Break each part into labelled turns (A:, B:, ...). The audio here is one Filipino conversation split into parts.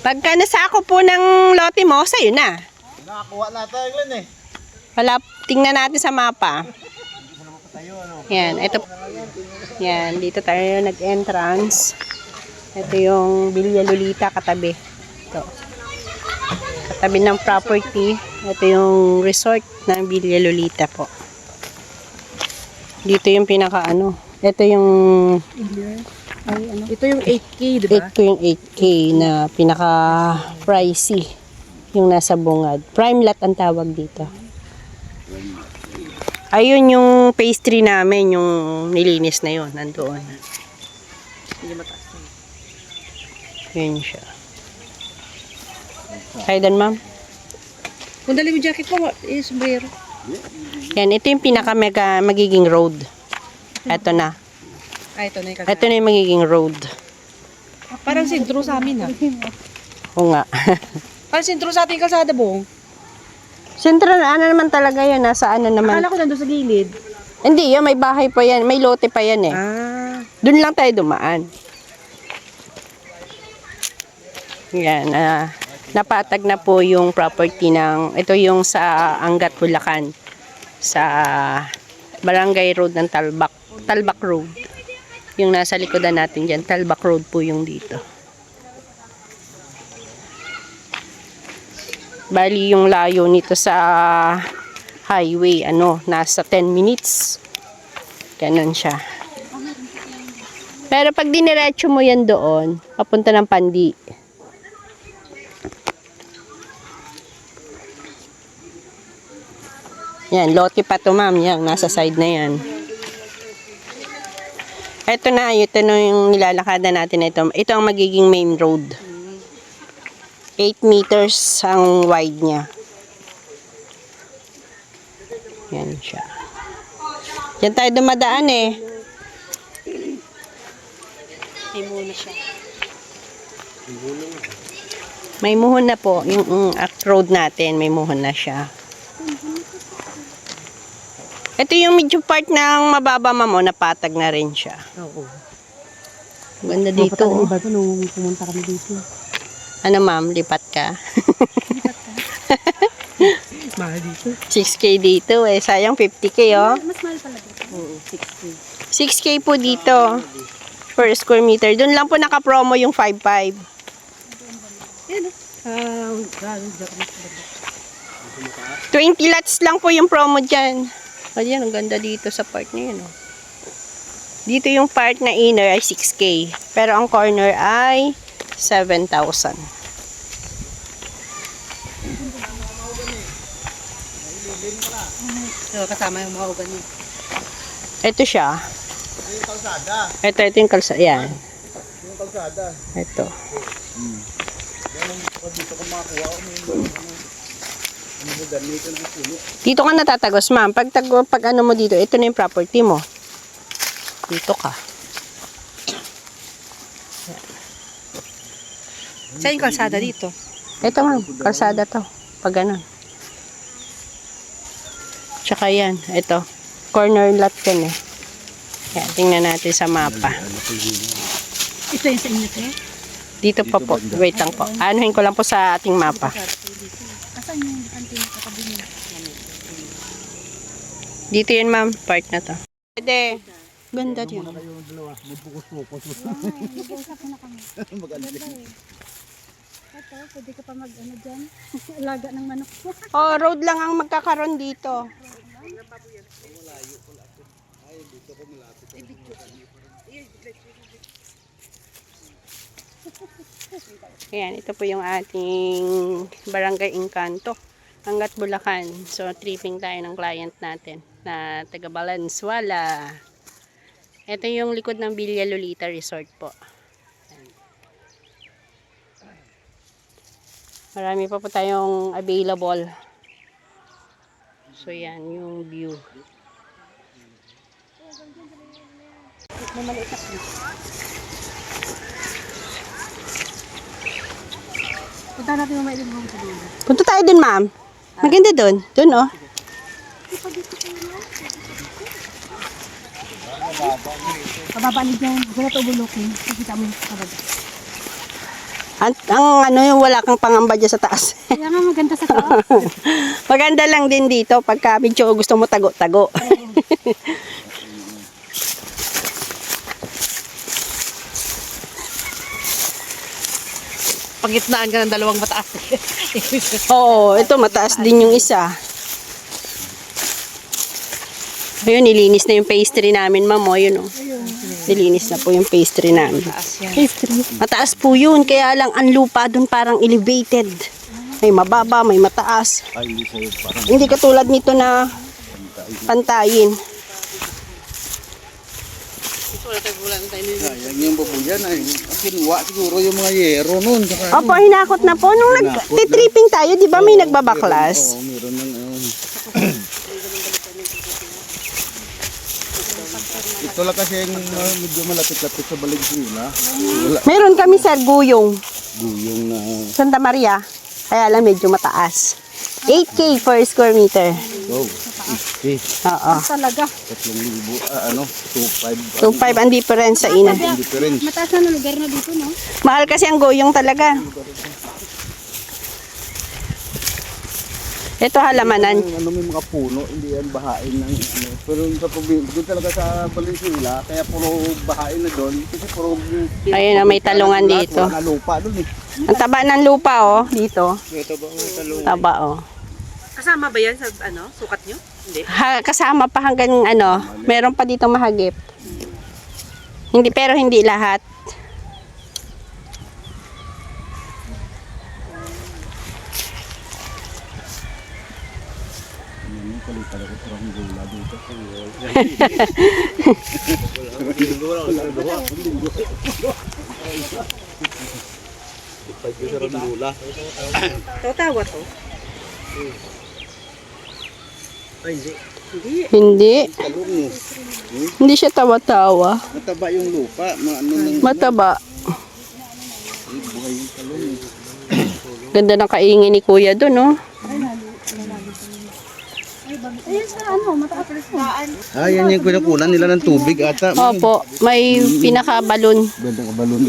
A: Pagka nasako po ng lote mo, sa'yo na.
B: Nakakuha natin yun eh.
A: Wala, tingnan natin sa mapa. Yan, ito. Yan, dito tayo nag-entrance. Ito yung Villa Lolita katabi. Ito. Katabi ng property. Ito yung resort ng Villa Lolita po. Dito yung pinaka ano. Ito yung
C: Ito yung 8K, di ba?
A: ito yung 8K na pinaka pricey. Yung nasa bungad. Prime lot ang tawag dito. Ayun yung pastry namin, yung nilinis na yun, nandoon.
C: Hindi mataas na.
A: Yun siya. Kaya doon, ma'am?
C: Kung dali mo jacket mo, sombrero.
A: Yan, ito yung pinaka magiging road. Ito na.
C: Ito na yung
A: Ito na yung magiging road.
C: Parang sentro sa amin, ha?
A: Oo nga.
C: Parang sentro sa ating kalsada, Bong.
A: Sentral, ano naman talaga yan? Nasa ano naman?
C: Akala ko nandun sa gilid.
A: Hindi, yan, may bahay pa yan. May lote pa yan eh.
C: Ah.
A: Doon lang tayo dumaan. Yan, napatag na po yung property ng, ito yung sa Angat, Bulacan. Sa Barangay Road ng Talbak Road. Yung nasa likodan natin dyan, Talbak Road po yung dito. Bali yung layo nito sa highway, nasa 10 minutes. Ganon siya. Pero pag diniretso mo yan doon, papunta ng Pandi. Yan, lote pa to ma'am. Yan, nasa side na yan. Ito na yung nilalakadan natin na ito. Ito ang magiging main road. 8 meters ang wide niya. Yan siya. Yan tayo dumadaan eh. May muhon na siya. May muhon na po. Yung road natin, may muhon na siya. Ito yung medyo part ng mababa mo, napatag na rin siya.
C: Oo.
A: Ganda dito.
C: Mapatag ba ito nung pumunta kami dito?
A: Ano ma'am, lipat ka?
C: Mahal dito.
A: 6K dito eh. Sayang 50K oh.
C: Mas mahal pala dito. Oo, 6K.
A: 6K po dito. Per square meter. Doon lang po naka-promo yung 5.5.
C: Yan o.
A: 20 lots lang po yung promo dyan. Ayan, ang ganda dito sa part na yun. Oh. Dito yung part na inner ay 6K. Pero ang corner ay 7,000.
C: So, kasama yung mga ugan niya.
A: Ito siya.
B: Yung kalsada.
A: Ito yung kalsada. Yan.
B: Yung kalsada.
A: Ito.
B: Dito ko makakuha
A: Dito ka natatagos, ma'am. Pag ano mo dito, ito na yung property mo. Dito ka.
C: Saan yung kalsada dito?
A: Ito ma'am, kalsada to. Pag ganun. Tsaka yan, ito. Corner lot yan eh. Yan, tingnan natin sa mapa.
C: Ito yung sa inyo, eh?
A: Dito pa po. Wait lang po. Anuhin ko lang po sa ating mapa.
C: Asan yung kantin katabi niya?
A: Dito yun ma'am, part na to. Pwede. Ganda dyan.
D: Ito, pwede ka pa mag-ano dyan. Alaga ng manok.
A: Oh, road lang ang magkakaroon dito. Ayan, ito po yung ating Barangay Encanto, Angat, Bulacan. So, tripping tayo ng client natin na taga Valenzuela. Ito yung likod ng Villa Lolita Resort po. Marami pa po tayong available. So, yan yung view.
C: Punta natin yung mailim mo sa dulo.
A: Punta tayo dun, ma'am. Maganda dun. Dun, oh.
D: Pababa ni dyan. Wala ito bulukin. Nakita mo yung kababa.
A: Ang ano yung wala kang pangamba dyan sa taas.
D: Kaya nga maganda sa taas.
A: Maganda lang din dito pagka medyo gusto mo tago-tago.
C: Pagitnaan ka ng dalawang mataas.
A: Oo, ito mataas din yung isa. Ayun, nilinis na yung pastry namin, ma'am. O, yun o. Nilinis na po yung pastry namin. Mataas po yun, kaya lang ang lupa doon parang elevated. May mababa, may mataas.
B: Ay, hindi sa'yo parang
A: Hindi katulad nito na pantayin.
B: sayang yung babuyan ay. Ang kinuha siguro yung mga yero nun. Saka,
A: Opo, hinakot na po. Nung nag-tripping tayo, di ba may nagbabaklas?
B: Oo, meron ng ito lang kasi yung medyo malapit-lapit sa Valenzuela. Wala.
A: Meron kami, sir, guyong.
B: Guyong na
A: Santa Maria. Kaya lang medyo mataas. 8K per square meter.
B: oh, 50.
A: Oo.
D: Talaga.
B: 3,000 2,500.
A: 2.5 ang difference sa ina.
B: Ang difference.
D: Mataas na lugar na dito, no?
A: Mahal kasi ang guyong talaga. Ito halamanan.
B: Ano may mga puno, hindi yan bahain ng ano. Pero yung sa probinsya, doon talaga sa Valenzuela, kaya puro bahain na doon. Kasi puro
A: Ayun na, may talungan dito.
B: wala na lupa doon eh.
A: Ang taba ng lupa, oh. Dito.
B: Ito ba ang talungan?
A: Taba, oh.
C: Kasama ba yan sa sukat nyo? Hindi.
A: Kasama pa hanggang ano, meron pa dito mahagip. Hindi, pero hindi lahat.
C: Tawa to.
A: Hindi.
B: Talong mo.
A: Hindi siya tawa-tawa.
B: Mataba yung lupa. Ano nang
A: Mataba.
B: buhay yung talong.
A: Ganda ng kaingin ni kuya dun, oh.
D: Ayun sa ano, mataas po.
B: Ah, yan yung pinakunan nila ng tubig ata.
A: Opo, may pinaka-balon.
B: Gandang balon.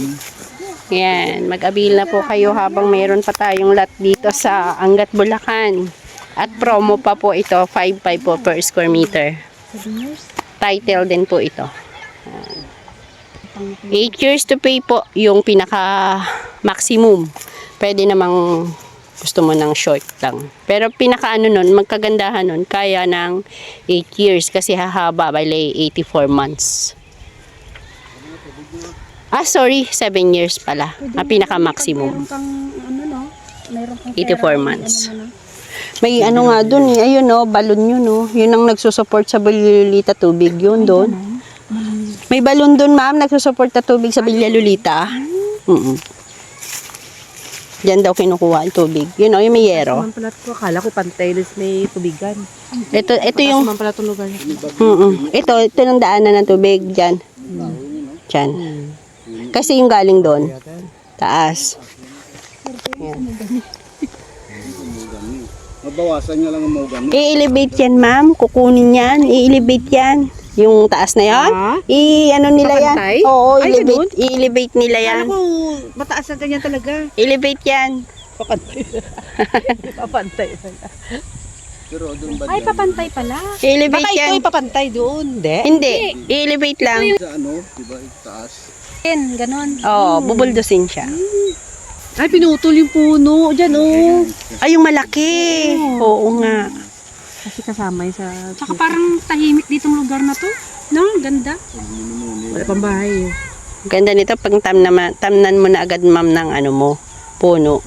A: Yan, mag-abil na po kayo habang mayroon pa tayong lot dito sa Angat, Bulacan. At promo pa po ito, 5.5 po per square meter. Title din po ito. 8 years to pay po yung pinaka-maximum. Pwede namang gusto mo ng short lang. Pero pinaka-ano nun, magkagandahan nun, kaya ng 8 years kasi hahaba, bali 84 months. Ah, sorry, 7 years pala. Ang pinaka-maximum.
D: Meron kang, ano, no? Meron kang
A: 84
D: pera,
A: months.
D: ano,
A: May ano nga dun eh, ayun oh, balon yun oh. Yun ang nagsusupport sa Villalulita tubig yun doon. May balon dun ma'am, nagsusupport na tubig sa Villalulita. Diyan daw kinukuha ang tubig. Yun oh, yung may yero.
C: Mampalat ko. Akala ko pantaylos may tubigan.
A: Ito yung,
C: Mampalat yung lugar.
A: ito ng daanan ng tubig dyan. Dyan. Kasi yung galing doon. Taas. Yan.
B: Mabawasan niya lang ang maugan.
A: I-elevate yan, ma'am. Kukunin yan. I-elevate yan. Yung taas na yan. I-ano nila yan.
C: Papantay?
A: Oo,
C: Ay,
A: elevate. I-elevate nila yan.
C: Akala ko mataas na ganyan talaga.
A: Elevate yan.
C: Papantay. Papantay.
B: Pero doon ba
D: Ay, papantay pala.
A: I-elevate
C: Baka
A: yan.
C: ito ipapantay doon. Hindi.
A: Hindi. I-elevate lang.
B: sa ano, diba, taas.
D: Yan, ganon.
A: Oo, bubuldosin siya.
C: Ay, pinutol yung puno. Diyan, oh.
A: Ay, yung malaki. Oo nga.
C: Kasi kasama yun sa...
D: Tsaka parang tahimik ditong lugar na to. No, ganda.
C: Wala pang bahay.
A: Ganda nito pag tamnan mo na agad, ma'am, ng ano mo, puno.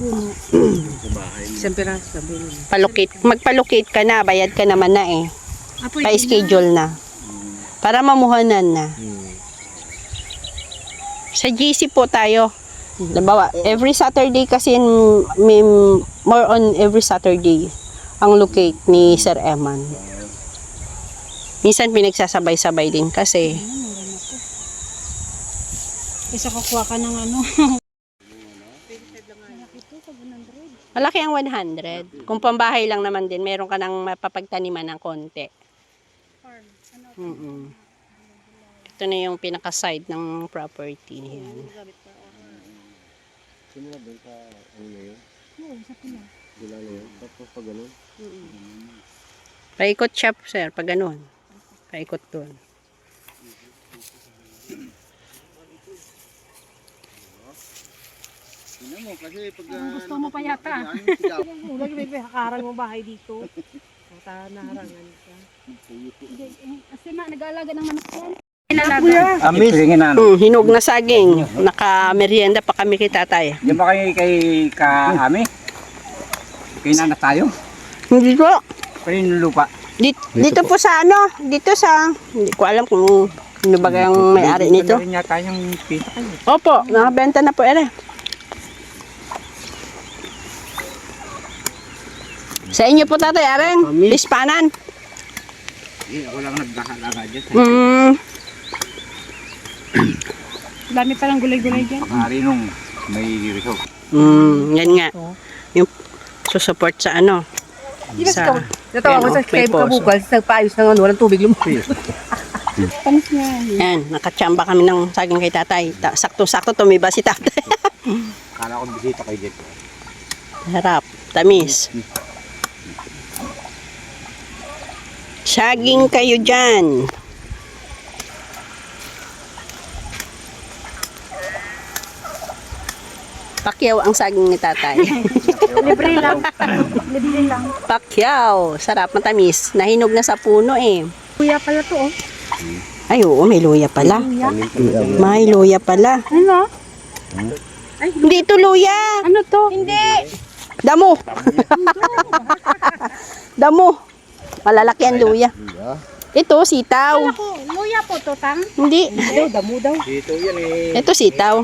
C: Isang piraso. Sabi nila.
A: Magpalocate ka na, bayad ka naman na eh.
D: Apo,
A: Pa-schedule na. Para mamuhanan na. Sa GC po tayo. Nabawa, every Saturday kasi may more on every Saturday ang locate ni Sir Eman. Minsan pinagsasabay-sabay din kasi
D: Isa kukuha ka ng ano.
A: malaki ang 100. Kung pambahay lang naman din, meron ka nang mapapagtaniman ng konti. Ito na yung pinaka-side ng property. Yan.
B: Sino doon sa ano na yun?
D: Oo, sa pila.
B: Dila na yun. Tapos pag ganun.
A: Paikot siya, sir, pag ganun. Paikot doon.
B: Tingnan mo kasi pag...
D: Gusto mo pa yata.
C: Lagi may hakarang mo bahay dito. Naharangan ka.
D: Hindi, kasi nag-aalaga ng manok yan.
E: Amis.
A: Hinog na saging. Naka-merienda pa kami kay tatay.
E: Diyan ba kayo kay Kaami? Kay Nana tayo?
A: Hindi po.
E: Kanino lupa?
A: Dito po sa ano? Dito sa... Hindi ko alam kung sino ba yung may-ari nito.
E: Ito rin yata yung pita kayo.
A: Opo, nakabenta na po ere. Sa inyo po tatay, Aren. Bispanan.
E: Ako lang nagkakalaga dyan.
C: Dami palang gulay-gulay dyan.
E: Pakari nung may resort.
A: Yan nga. Yung susupport sa ano.
C: Di ba
A: Sa...
C: natawa ko
A: Yan,
C: sa
A: may
C: skype ka
A: poso.
C: bukal, sa paayos ng ano, walang tubig lumabas.
D: Panis niya.
A: Yan, nakachamba kami ng saging kay tatay. Sakto-sakto tumiba si tatay.
E: Akala ko bisita kayo dyan.
A: Harap, tamis. Saging kayo dyan. Pakyaw ang saging ni tatay.
D: Libre lang. Libre lang.
A: Pakyaw. Sarap, matamis. Nahinog na sa puno eh.
D: Kuya pala to, oh.
A: Ay, oo, may luya pala. May luya pala.
D: Ano?
A: Hindi ito luya.
D: Ano to? Hindi.
A: Damo. Damo. Malalaki ang luya. Ito, sitaw.
D: Ako, luya po to, tang.
A: Hindi.
C: Damo daw.
E: Dito yan eh.
A: Ito, sitaw.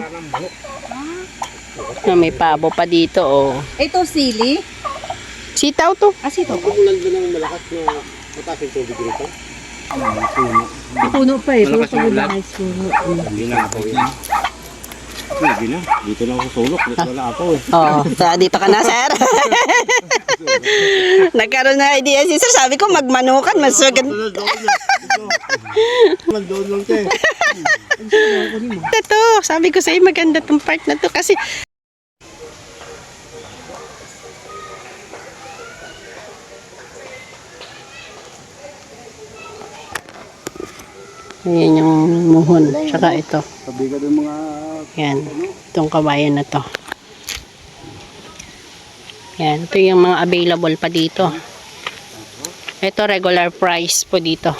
A: May pabo pa dito, oh.
C: Ito sili.
A: Sitaw to.
C: Sito.
B: Ulan doon ng malakas na mataas yung tubig rito.
C: Puno pa eh. Puno
E: Malakas
C: pa
E: yung
C: yung
E: ulan.
C: langis.
E: Hindi na ako yan. Hindi na. Dito lang ako sulok. Wala ako eh.
A: Oh, dito ka na, sir. Nagkaroon na idea si sir. Sabi ko, magmanukan. Mas maganda.
B: Doon lang tayo.
A: Ito, sabi ko sa'yo, maganda tong part na to. Kasi, ayan yung muhon. Tsaka ito.
B: Sabi ka ng mga...
A: Yan. Itong kawayan na to. Yan. Ito yung mga available pa dito. Ito regular price po dito.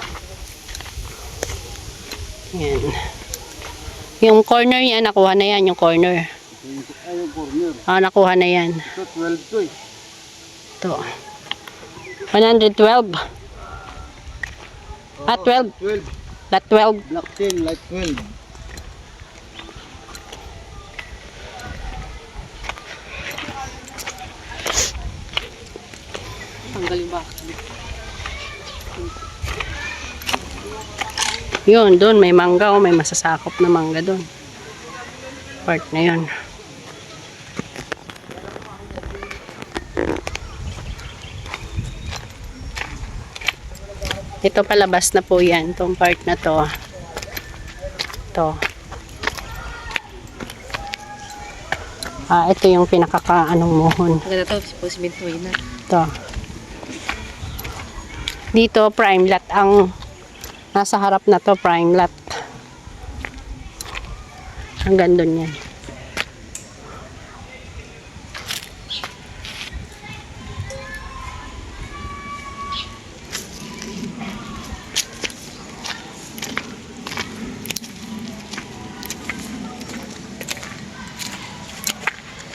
A: Yan. Yung corner yan, nakuha na yan. Yung corner.
B: Ay, yung corner.
A: Nakuha na yan.
B: Ito, 12 to eh.
A: Ito. 112. 12.
B: 12.
A: Lot 12.
B: Black 10, light 12.
C: Tanggalin ba?
A: Yun, doon may mangga o may masasakop na mangga doon. Part na yun. Ito palabas na po yan, itong part na to. Ito. Ito yung pinakakaanong muhon.
C: Maganda to, si Mintoy na.
A: Ito. Dito, prime lot ang nasa harap na to, prime lot. Hanggang doon yan.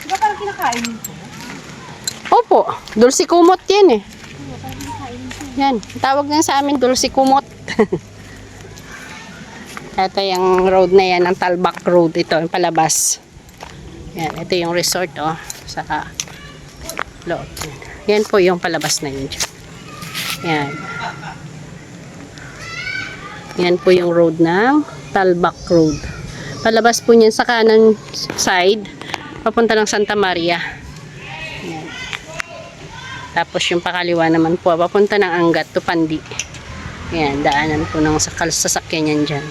C: Di ba parang kinakain nito?
A: Opo, dulce kumot yan eh. Yan, tawag na sa amin dulce kumot. Ito yung road na yan, ang Talbak Road. Ito, yung palabas. Yan, ito yung resort, oh, sa loob. Yan po yung palabas na yun. Yan. Yan po yung road ng Talbak Road. Palabas po niyan sa kanan side, papunta ng Santa Maria. Yan. Tapos yung pakaliwa naman po, papunta ng Angat to Pandi. Yan, daanan po ng sasakyan yan dyan.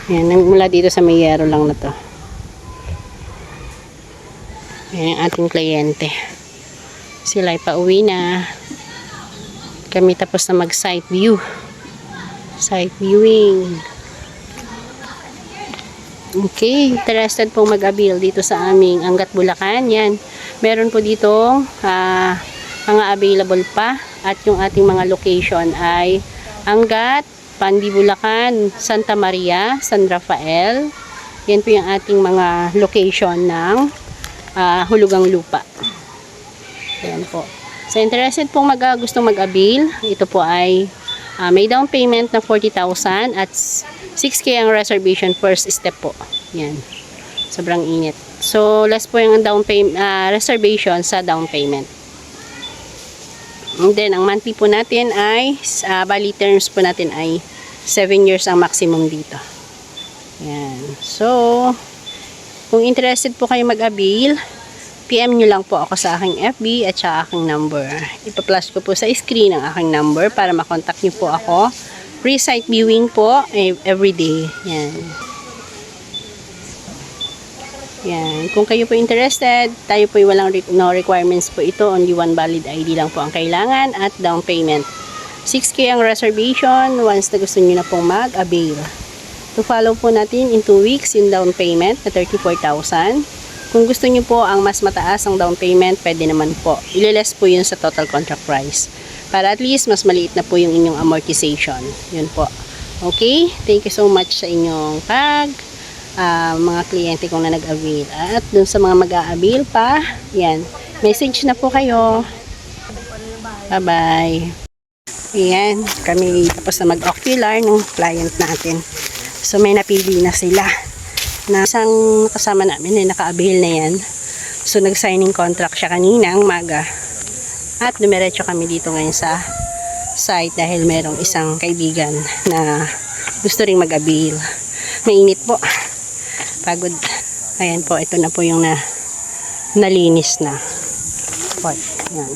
A: Yan, mula dito sa Mayero lang na to. Yan ang ating kliyente. Sila ay pauwi na. Kami tapos na mag-site view. Site viewing. Okay, interested pong mag-avail dito sa aming Angat Bulacan. Yan. Meron po dito mga available pa. At yung ating mga location ay Angat, Pandi Bulacan, Santa Maria, San Rafael. Yan po yung ating mga location ng Hulugang Lupa. Ayan po. So, interested pong gustong mag-avail, ito po ay may down payment na 40,000 at 6K ang reservation first step po. Yan. Sobrang init. So, less po yung down payment, reservation sa down payment. And then, ang monthly po natin ay, bali terms po natin ay 7 years ang maximum dito. Yan. So, kung interested po kayo mag-avail, PM nyo lang po ako sa aking FB at sa aking number. Ipa-flash ko po sa screen ang aking number para makontak nyo po ako. Free site viewing po everyday. Yan. Yan. Kung kayo po interested, tayo po walang no requirements po ito. Only one valid ID lang po ang kailangan at down payment. 6K ang reservation once na gusto nyo na pong mag-avail. To follow po natin in 2 weeks yung down payment na 34,000. Kung gusto nyo po ang mas mataas ang down payment, pwede naman po. Ililess po yun sa total contract price. Para at least mas maliit na po yung inyong amortization. Yun po. Okay? Thank you so much sa inyong mga kliyente kong na nag-avail. At dun sa mga mag-a-avail pa, yan. Message na po kayo. Bye-bye. Ayan. Kami tapos na mag-ocular ng client natin. So, may napili na sila. Na isang kasama namin na naka-avail na yan. So, nag-signing contract siya kanina ang maga. At dumiretso kami dito ngayon sa site dahil merong isang kaibigan na gusto ring mag-avail. Mainit po. Pagod. Ayan po, ito na po yung nalinis na part. Ayan.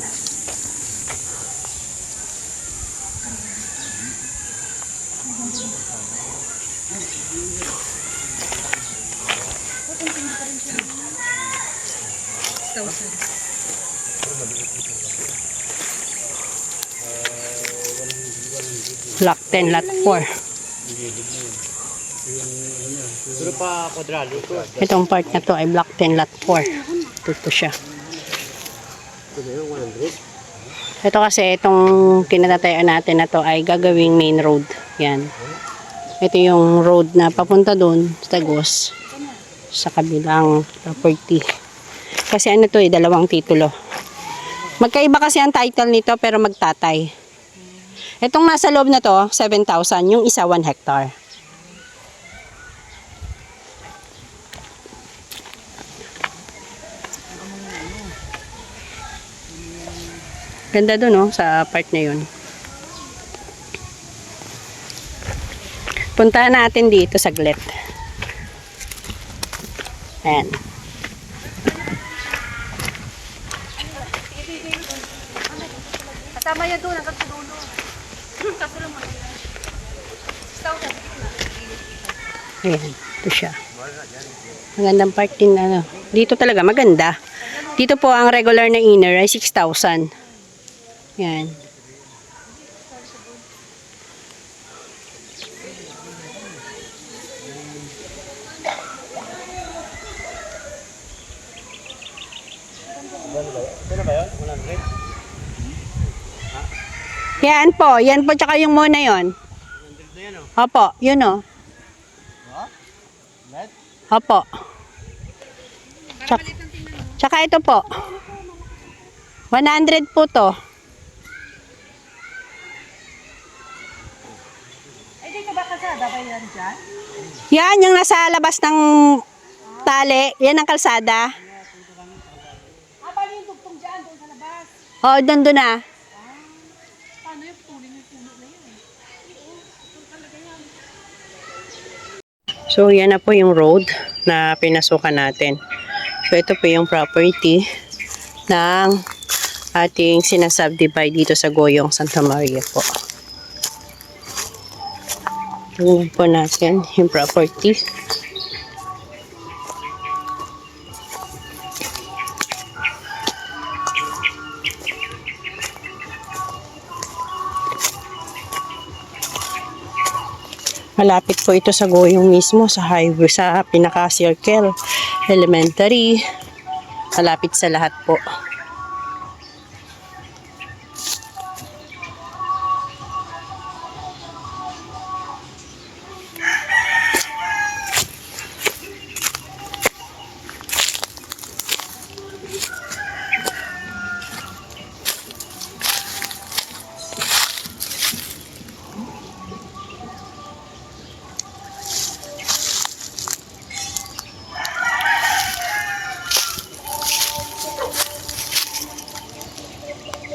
A: Block 10, lot 4.
E: Pero pa kwadrado ito.
A: Itong part na to ay block 10, lot 4. Ito siya. Ito kasi itong kinatatayan natin na to ay gagawing main road. Yan. Ito yung road na papunta doon sa Tagos. Sa kabilang property. Kasi ano to dalawang titulo. Magkaiba kasi ang title nito pero magtatay. Itong nasa loob na to, 7,000. Yung isa, 1 hectare. Ganda doon, no? Sa part na yun. Puntahan natin dito saglit. Ayan.
C: Kasama yan doon, hanggang sa dulo. Kasulong mo.
A: Ayan, ito siya. Magandang part din, ano. Dito talaga, maganda. Dito po, ang regular na inner ay 6,000. Yan. Yan po, tsaka yung muna yon. Opo, yun o. Opo. Tsaka ito po. 100 po to.
C: Ay, di ka ba kasada ba yan dyan?
A: Yan, yung nasa labas ng tali. Yan ang kalsada.
C: Paano yung tugtong dyan, doon sa labas?
A: Oo, doon na.
C: Paano yung tuling yung puno na yun?
A: So, yan na po yung road na pinasukan natin. So, ito po yung property ng ating sinasubdivide dito sa Goyong Santa Maria po. Tingnan po natin yung property. Malapit po ito sa Goyong mismo, sa highway, sa pinaka-circle, elementary. Malapit sa lahat po.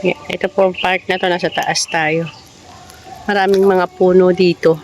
A: Yeah, ito po ang part na to, nasa taas tayo. Maraming mga puno dito.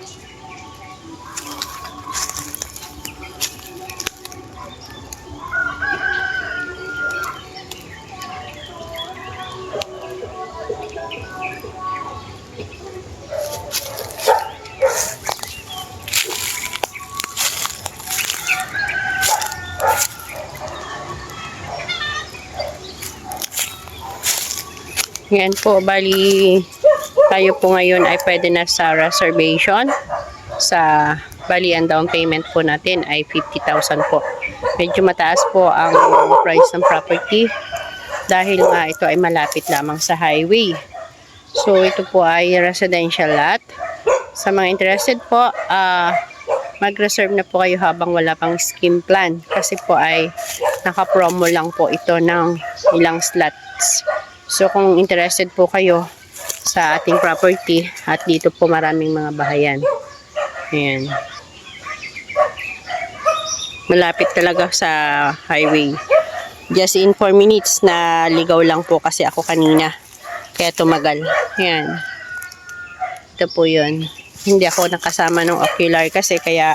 A: Yan po, bali tayo po ngayon ay pwede na sa reservation. Bali ang down payment po natin ay 50,000 po. Medyo mataas po ang price ng property dahil nga ito ay malapit lamang sa highway. So ito po ay residential lot. Sa mga interested po, mag-reserve na po kayo habang wala pang scheme plan kasi po ay naka-promo lang po ito ng ilang slots. So kung interested po kayo sa ating property at dito po maraming mga bahayan. Ayan. Malapit talaga sa highway. Just in 4 minutes na ligaw lang po kasi ako kanina. Kaya tumagal. Ayan. Ito po yun. Hindi ako nakasama ng ocular kasi kaya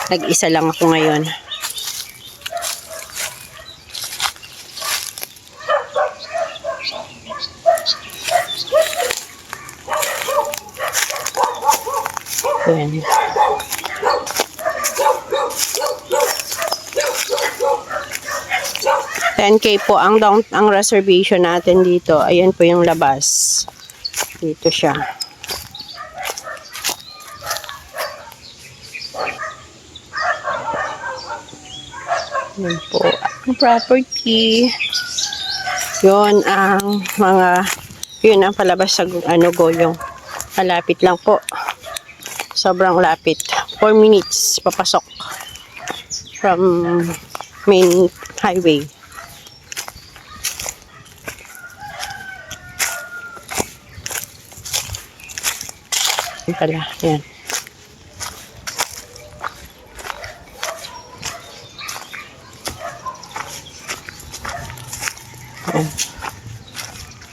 A: nag-isa lang ako ngayon. Ayan. $10K po ang reservation natin dito. Ayan po yung labas. Dito siya. Ayan po ang property. Yun ang palabas sa Goyong. Malapit lang po. Sobrang lapit. 4 minutes papasok from main highway. Yan pala. Yan. Yan.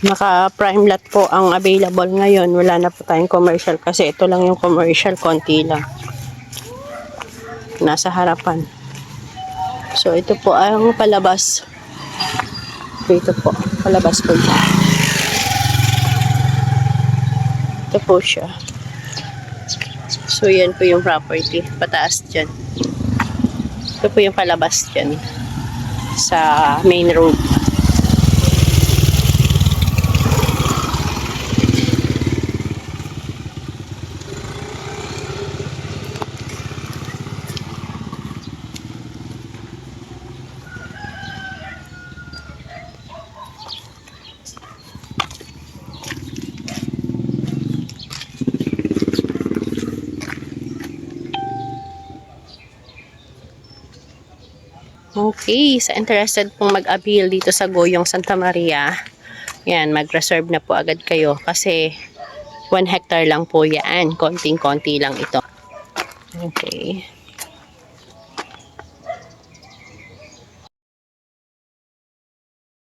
A: Naka-prime lot po ang available ngayon. Wala na po tayong commercial kasi ito lang yung commercial, konti lang. Nasa harapan. So, ito po ang palabas. Ito po, palabas po siya. Ito po siya. So, yan po yung property. Pataas dyan. Ito po yung palabas dyan. Sa main road. Okay, sa interested pong mag-avail dito sa Goyong Santa Maria, yan, mag-reserve na po agad kayo kasi 1 hectare lang po yan. Konting-konti lang ito. Okay.